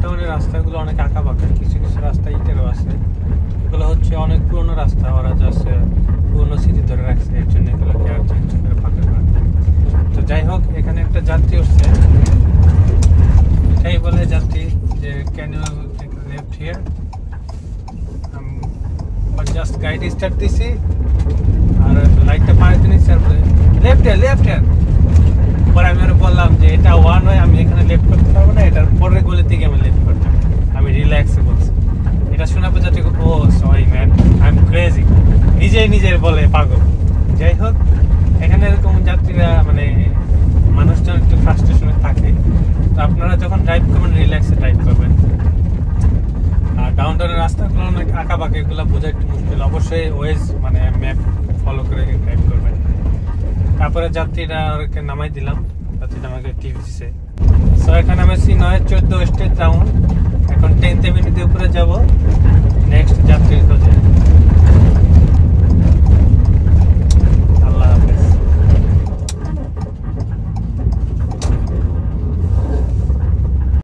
ডাউনটাউনের রাস্তাগুলো অনেক আঁকা বাঁকা, কিছু কিছু রাস্তা ইটেরও আছে। এগুলো হচ্ছে অনেক পুরনো রাস্তা, ওরা জাস্ট পুরনো স্মৃতি ধরে রাখছে, এর জন্য এগুলোকে আর চেঞ্জ করে ফাঁকা করে। তো যাই হোক, এখানে একটা যাত্রী উঠছে, এটাই বলে যাত্রী যে can you take left here. Just গাড়ি স্টার্ট দিছি আর লাইটটা পাড়াতে নিচ্ছি, আর লেফট হিয়ার লেফট হিয়ার। পরে আমি আরো বললাম যে এটা ওয়ান ওয়ে, আমি এখানে লেফট করতে পারবো না, এটার পরের গলি থেকে আমি লেফট করতাম। আমি রিল্যাক্সে বলছি। এটা শোনা পর যাত্রী, ও sorry man, I am crazy, নিজের বলে পাগল। যাই হোক, এখানে এরকম যাত্রীরা মানে মানুষজন একটু ফ্রাস্ট্রেশনে থাকে। তো আপনারা যখন ড্রাইভ করবেন রিল্যাক্সে ড্রাইভ করবেন। আর ডাউনটাউনের রাস্তাগুলো অনেক আঁকা বাঁকা, এগুলো বোঝা একটু মুশকিল। অবশ্যই ওয়েজ মানে ম্যাপ ফলো করে ড্রাইভ করবেন। তারপরে যাত্রীরা ওকে নামাই দিলাম, যাত্রীরা আমাকে টিভি দিছে। সো এখানে আমি 14 স্টেট টাউন, এখন 10th এভিনিউতে উপরে যাব নেক্সট যাত্রীর খোঁজে।